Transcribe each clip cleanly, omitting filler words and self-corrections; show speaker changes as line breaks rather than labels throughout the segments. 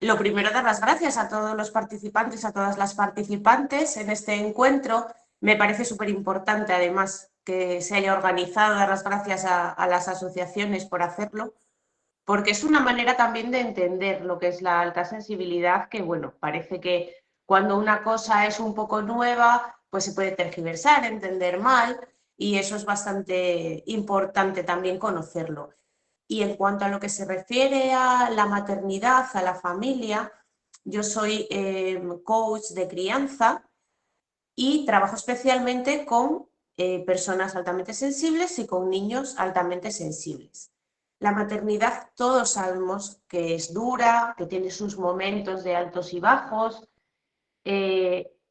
Lo primero, dar las gracias a todos los participantes, a todas las participantes en este encuentro. Me parece súper importante, además, que se haya organizado, dar las gracias a las asociaciones por hacerlo, porque es una manera también de entender lo que es la alta sensibilidad, que bueno, parece que cuando una cosa es un poco nueva, pues se puede tergiversar, entender mal, y eso es bastante importante también conocerlo. Y en cuanto a lo que se refiere a la maternidad, a la familia, yo soy coach de crianza y trabajo especialmente con personas altamente sensibles y con niños altamente sensibles. La maternidad todos sabemos que es dura, que tiene sus momentos de altos y bajos.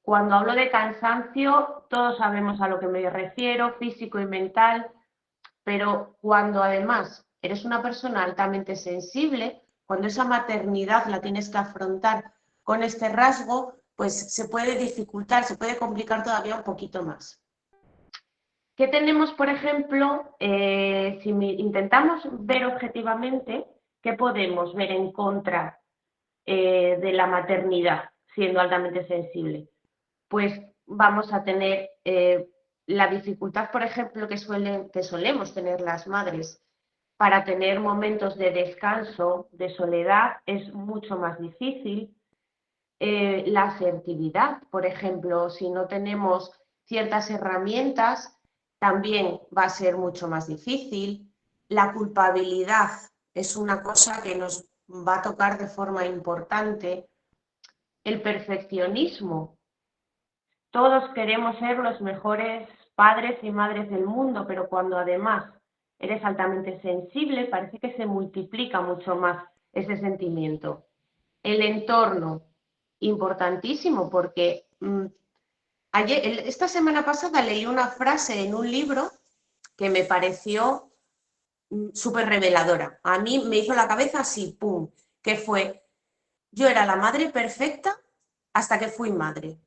Cuando hablo de cansancio, todos sabemos a lo que me refiero, físico y mental, pero cuando además eres una persona altamente sensible, cuando esa maternidad la tienes que afrontar con este rasgo, pues se puede dificultar, se puede complicar todavía un poquito más. ¿Qué tenemos, por ejemplo, si intentamos ver objetivamente qué podemos ver en contra de la maternidad siendo altamente sensible? Pues vamos a tener la dificultad, por ejemplo, que solemos tener las madres para tener momentos de descanso, de soledad, es mucho más difícil. La asertividad, por ejemplo, si no tenemos ciertas herramientas, también va a ser mucho más difícil. La culpabilidad es una cosa que nos va a tocar de forma importante. El perfeccionismo. Todos queremos ser los mejores padres y madres del mundo, pero cuando además eres altamente sensible, parece que se multiplica mucho más ese sentimiento. El entorno, importantísimo, porque esta semana pasada leí una frase en un libro que me pareció súper reveladora. A mí me hizo la cabeza así, ¡pum!, que fue, yo era la madre perfecta hasta que fui madre.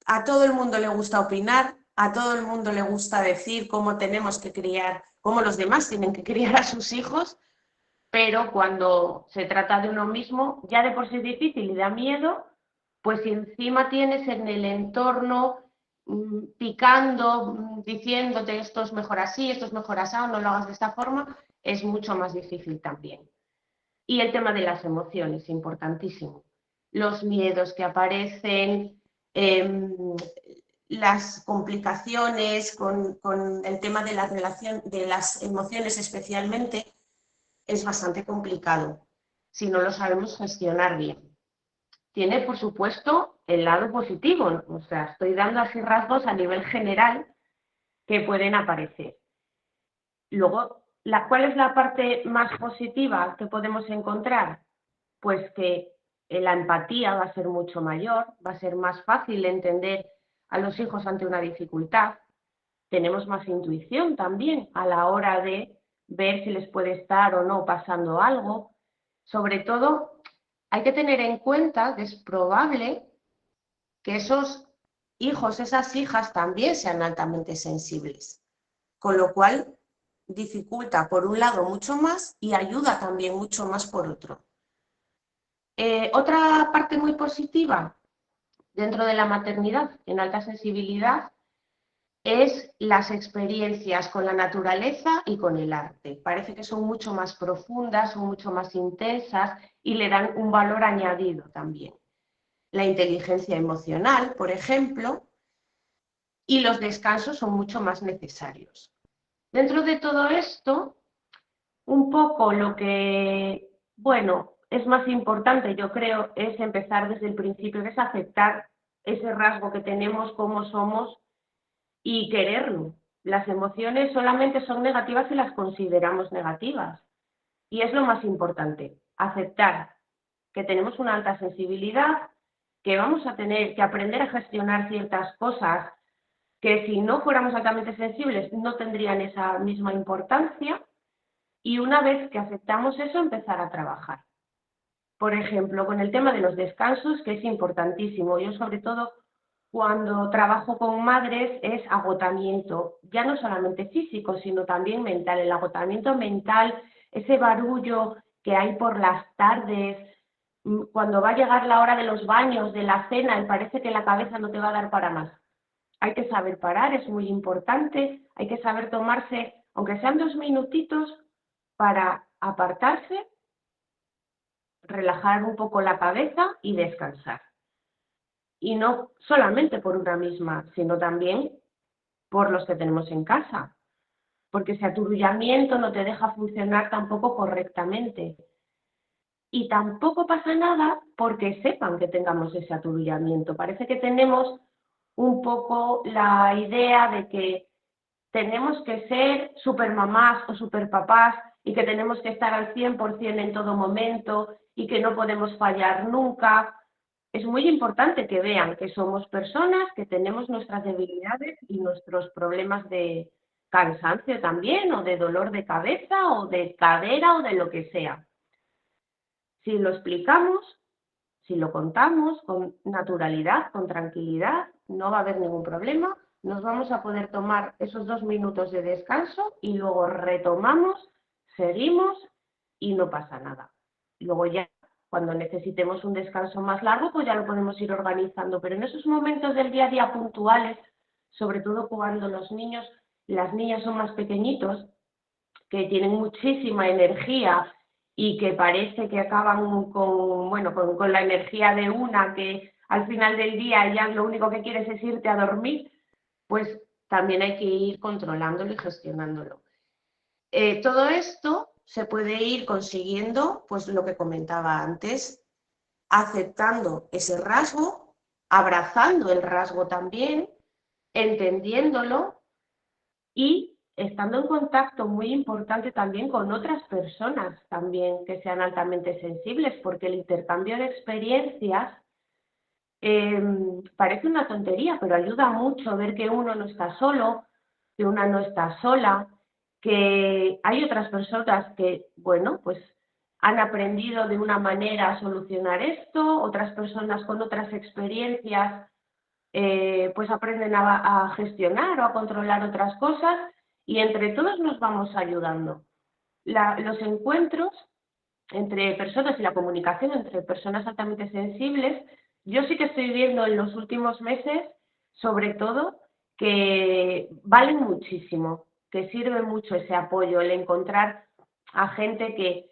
A todo el mundo le gusta opinar, a todo el mundo le gusta decir cómo tenemos que criar, cómo los demás tienen que criar a sus hijos, pero cuando se trata de uno mismo, ya de por sí es difícil y da miedo, pues si encima tienes en el entorno picando, diciéndote esto es mejor así, esto es mejor así, no lo hagas de esta forma, es mucho más difícil también. Y el tema de las emociones, importantísimo. Los miedos que aparecen, eh, las complicaciones con el tema de la relación, de las emociones especialmente, es bastante complicado si no lo sabemos gestionar bien. Tiene, por supuesto, el lado positivo, o sea, estoy dando así rasgos a nivel general que pueden aparecer. Luego, ¿cuál es la parte más positiva que podemos encontrar? Pues que la empatía va a ser mucho mayor, va a ser más fácil entender a los hijos ante una dificultad. Tenemos más intuición también a la hora de ver si les puede estar o no pasando algo. Sobre todo, hay que tener en cuenta que es probable que esos hijos, esas hijas también sean altamente sensibles, con lo cual dificulta por un lado mucho más y ayuda también mucho más por otro. Otra parte muy positiva dentro de la maternidad en alta sensibilidad es las experiencias con la naturaleza y con el arte. Parece que son mucho más profundas, son mucho más intensas y le dan un valor añadido también. La inteligencia emocional, por ejemplo, y los descansos son mucho más necesarios. Dentro de todo esto, un poco lo que, bueno, es más importante, yo creo, es empezar desde el principio, es aceptar ese rasgo que tenemos, cómo somos y quererlo. Las emociones solamente son negativas si las consideramos negativas. Y es lo más importante, aceptar que tenemos una alta sensibilidad, que vamos a tener que aprender a gestionar ciertas cosas que si no fuéramos altamente sensibles no tendrían esa misma importancia, y una vez que aceptamos eso, empezar a trabajar. Por ejemplo, con el tema de los descansos, que es importantísimo. Yo sobre todo cuando trabajo con madres es agotamiento, ya no solamente físico, sino también mental. El agotamiento mental, ese barullo que hay por las tardes, cuando va a llegar la hora de los baños, de la cena, y parece que la cabeza no te va a dar para más. Hay que saber parar, es muy importante, hay que saber tomarse, aunque sean 2 minutitos, para apartarse, relajar un poco la cabeza y descansar. Y no solamente por una misma, sino también por los que tenemos en casa, porque ese aturullamiento no te deja funcionar tampoco correctamente. Y tampoco pasa nada porque sepan que tengamos ese aturullamiento. Parece que tenemos un poco la idea de que tenemos que ser supermamás o superpapás y que tenemos que estar al 100% en todo momento y que no podemos fallar nunca. Es muy importante que vean que somos personas, que tenemos nuestras debilidades y nuestros problemas de cansancio también, o de dolor de cabeza, o de cadera, o de lo que sea. Si lo explicamos, si lo contamos con naturalidad, con tranquilidad, no va a haber ningún problema. Nos vamos a poder tomar esos 2 minutos de descanso y luego retomamos, seguimos y no pasa nada. Luego ya, cuando necesitemos un descanso más largo, pues ya lo podemos ir organizando. Pero en esos momentos del día a día puntuales, sobre todo cuando los niños, las niñas son más pequeñitos, que tienen muchísima energía y que parece que acaban con, bueno, con la energía de una que al final del día ya lo único que quieres es irte a dormir, pues también hay que ir controlándolo y gestionándolo. Todo esto se puede ir consiguiendo, pues lo que comentaba antes, aceptando ese rasgo, abrazando el rasgo también, entendiéndolo y estando en contacto muy importante también con otras personas también que sean altamente sensibles, porque el intercambio de experiencias parece una tontería, pero ayuda mucho ver que uno no está solo, que una no está sola, que hay otras personas que, bueno, pues han aprendido de una manera a solucionar esto, otras personas con otras experiencias pues aprenden a gestionar o a controlar otras cosas y entre todos nos vamos ayudando. Los encuentros entre personas y la comunicación entre personas altamente sensibles, yo sí que estoy viendo en los últimos meses, sobre todo, que valen muchísimo, que sirve mucho ese apoyo, el encontrar a gente que...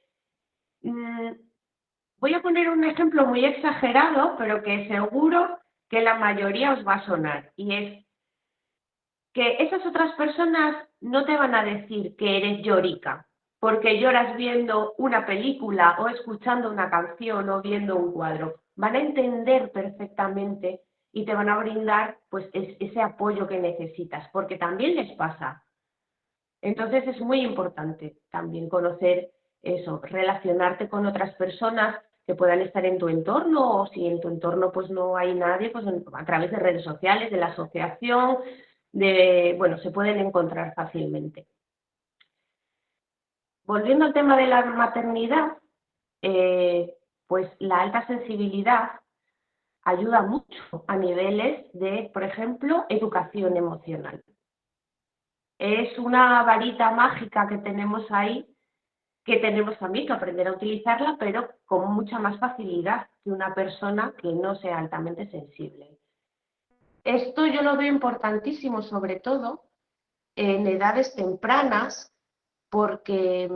voy a poner un ejemplo muy exagerado, pero que seguro que la mayoría os va a sonar, y es que esas otras personas no te van a decir que eres llorica, porque lloras viendo una película o escuchando una canción o viendo un cuadro. Van a entender perfectamente y te van a brindar pues ese apoyo que necesitas, porque también les pasa. Entonces es muy importante también conocer eso, relacionarte con otras personas que puedan estar en tu entorno, o si en tu entorno pues no hay nadie, pues a través de redes sociales, de la asociación, bueno, se pueden encontrar fácilmente. Volviendo al tema de la maternidad, pues la alta sensibilidad ayuda mucho a niveles de, por ejemplo, educación emocional. Es una varita mágica que tenemos ahí, que tenemos también que aprender a utilizarla, pero con mucha más facilidad que una persona que no sea altamente sensible. Esto yo lo veo importantísimo, sobre todo en edades tempranas, porque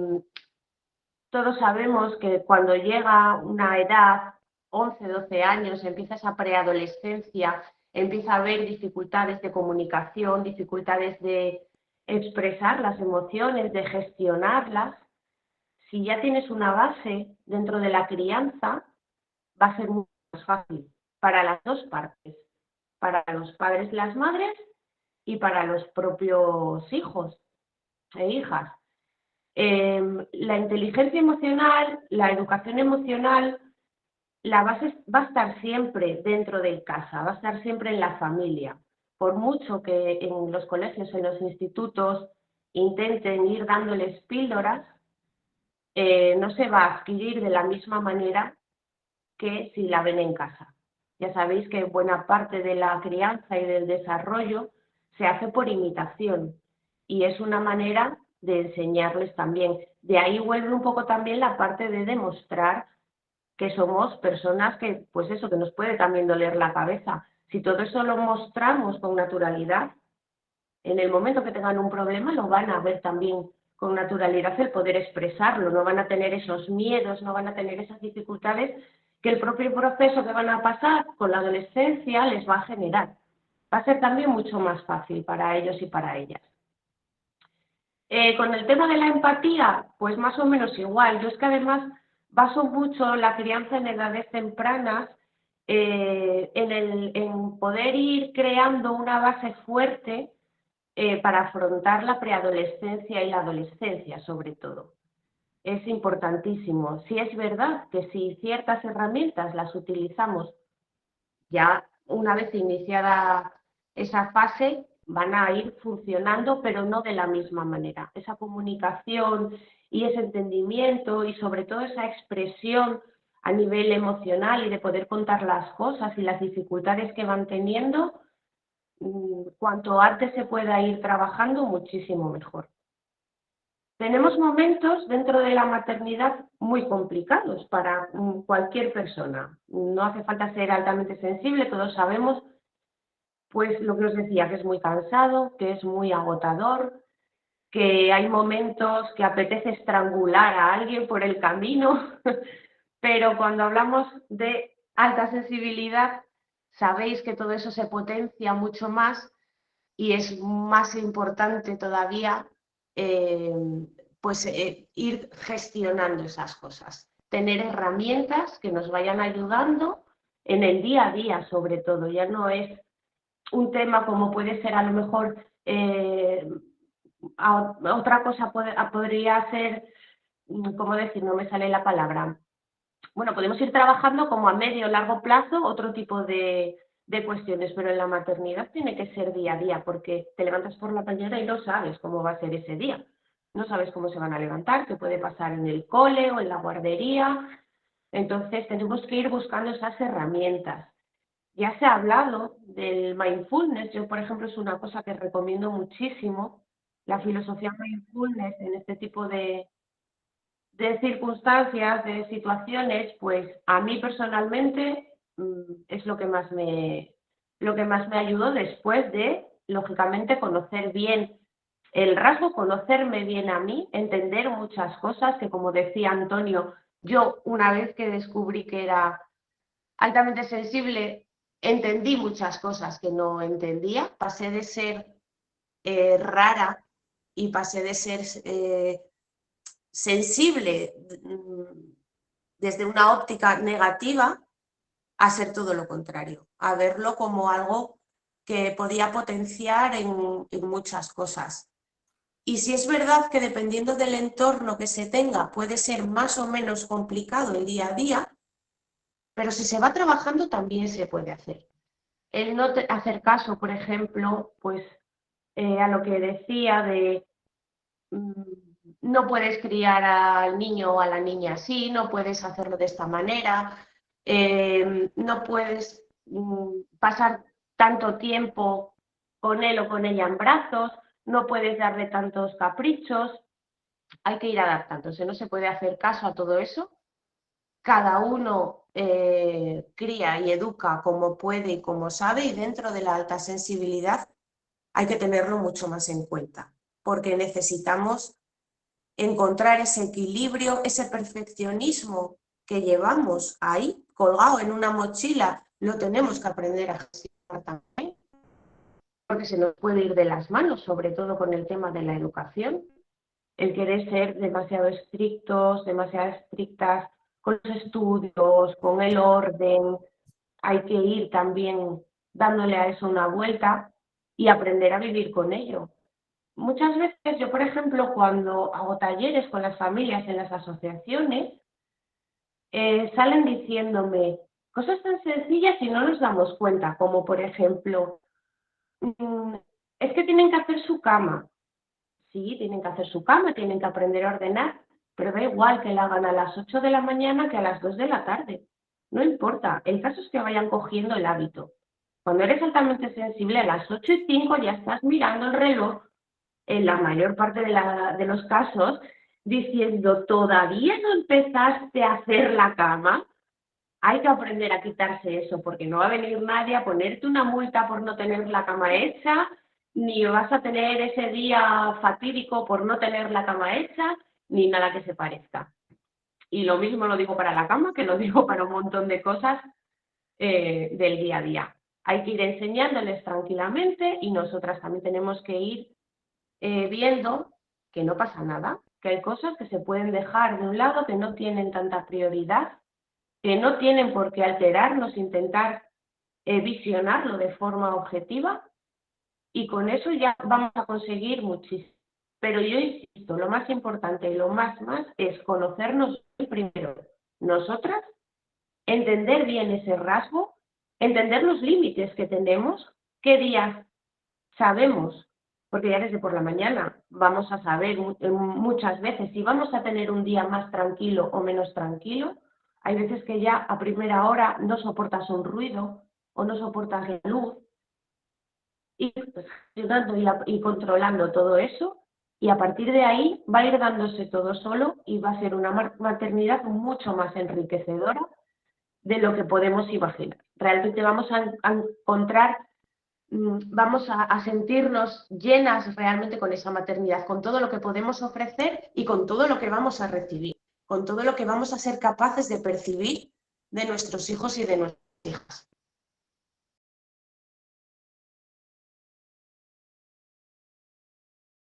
todos sabemos que cuando llega una edad, 11, 12 años, empieza esa preadolescencia, empieza a haber dificultades de comunicación, dificultades de expresar las emociones, de gestionarlas. Si ya tienes una base dentro de la crianza, va a ser mucho más fácil para las dos partes, para los padres y las madres y para los propios hijos e hijas. La inteligencia emocional, la educación emocional, la base va a estar siempre dentro de casa, va a estar siempre en la familia. Por mucho que en los colegios, en los institutos, intenten ir dándoles píldoras, no se va a adquirir de la misma manera que si la ven en casa. Ya sabéis que buena parte de la crianza y del desarrollo se hace por imitación y es una manera de enseñarles también. De ahí vuelve un poco también la parte de demostrar que somos personas que, pues eso, que nos puede también doler la cabeza. Si todo eso lo mostramos con naturalidad, en el momento que tengan un problema lo van a ver también con naturalidad el poder expresarlo, no van a tener esos miedos, no van a tener esas dificultades que el propio proceso que van a pasar con la adolescencia les va a generar. Va a ser también mucho más fácil para ellos y para ellas. Con el tema de la empatía, pues más o menos igual. Yo es que además baso mucho la crianza en edades tempranas en poder ir creando una base fuerte para afrontar la preadolescencia y la adolescencia, sobre todo. Es importantísimo. Sí es verdad que si ciertas herramientas las utilizamos ya una vez iniciada esa fase, van a ir funcionando, pero no de la misma manera. Esa comunicación y ese entendimiento y sobre todo esa expresión a nivel emocional y de poder contar las cosas y las dificultades que van teniendo, cuanto antes se pueda ir trabajando, muchísimo mejor. Tenemos momentos dentro de la maternidad muy complicados para cualquier persona. No hace falta ser altamente sensible, todos sabemos, pues lo que os decía, que es muy cansado, que es muy agotador, que hay momentos que apetece estrangular a alguien por el camino, pero cuando hablamos de alta sensibilidad, sabéis que todo eso se potencia mucho más y es más importante todavía eh, ir gestionando esas cosas, tener herramientas que nos vayan ayudando en el día a día sobre todo, ya no es un tema como puede ser a lo mejor otra cosa podría ser, ¿cómo decir? No me sale la palabra. Bueno, podemos ir trabajando como a medio o largo plazo otro tipo de cuestiones, pero en la maternidad tiene que ser día a día, porque te levantas por la mañana y no sabes cómo va a ser ese día. No sabes cómo se van a levantar, qué puede pasar en el cole o en la guardería. Entonces tenemos que ir buscando esas herramientas. Ya se ha hablado del mindfulness. Yo, por ejemplo, es una cosa que recomiendo muchísimo, la filosofía mindfulness en este tipo de circunstancias, de situaciones, pues a mí personalmente es lo que más me ayudó después de, lógicamente, conocer bien el rasgo, conocerme bien a mí, entender muchas cosas que, como decía Antonio, yo una vez que descubrí que era altamente sensible, entendí muchas cosas que no entendía, pasé de ser rara y pasé de ser sensible desde una óptica negativa a ser todo lo contrario, a verlo como algo que podía potenciar en muchas cosas. Y si es verdad que dependiendo del entorno que se tenga puede ser más o menos complicado el día a día, pero si se va trabajando también se puede hacer. El no hacer caso, por ejemplo, pues a lo que decía de no puedes criar al niño o a la niña así, no puedes hacerlo de esta manera, no puedes pasar tanto tiempo con él o con ella en brazos, no puedes darle tantos caprichos, hay que ir adaptándose, no se puede hacer caso a todo eso. Cada uno cría y educa como puede y como sabe, y dentro de la alta sensibilidad hay que tenerlo mucho más en cuenta, porque necesitamos encontrar ese equilibrio, ese perfeccionismo que llevamos ahí colgado en una mochila, lo tenemos que aprender a gestionar también, porque se nos puede ir de las manos, sobre todo con el tema de la educación, el querer ser demasiado estrictos, demasiado estrictas con los estudios, con el orden. Hay que ir también dándole a eso una vuelta y aprender a vivir con ello. Muchas veces yo, por ejemplo, cuando hago talleres con las familias en las asociaciones, salen diciéndome cosas tan sencillas y no nos damos cuenta, como por ejemplo, es que tienen que hacer su cama. Sí, tienen que hacer su cama, tienen que aprender a ordenar, pero da igual que la hagan a las 8 de la mañana que a las 2 de la tarde. No importa, el caso es que vayan cogiendo el hábito. Cuando eres altamente sensible, a las 8:05 ya estás mirando el reloj, en la mayor parte de los casos, diciendo, ¿todavía no empezaste a hacer la cama? hay que aprender a quitarse eso, porque no va a venir nadie a ponerte una multa por no tener la cama hecha, ni vas a tener ese día fatídico por no tener la cama hecha, ni nada que se parezca. Y lo mismo lo digo para la cama, que lo digo para un montón de cosas del día a día. Hay que ir enseñándoles tranquilamente y nosotras también tenemos que ir viendo que no pasa nada, que hay cosas que se pueden dejar de un lado, que no tienen tanta prioridad, que no tienen por qué alterarnos, intentar visionarlo de forma objetiva y con eso ya vamos a conseguir muchísimo. Pero yo insisto, lo más importante y lo más es conocernos primero nosotras, entender bien ese rasgo, entender los límites que tenemos, qué días sabemos, porque ya desde por la mañana vamos a saber muchas veces si vamos a tener un día más tranquilo o menos tranquilo. Hay veces que ya a primera hora no soportas un ruido o no soportas la luz y pues, gestionando y controlando todo eso y a partir de ahí va a ir dándose todo solo y va a ser una maternidad mucho más enriquecedora de lo que podemos imaginar. Realmente vamos a encontrar, vamos a sentirnos llenas realmente con esa maternidad, con todo lo que podemos ofrecer y con todo lo que vamos a recibir, con todo lo que vamos a ser capaces de percibir de nuestros hijos y de nuestras hijas.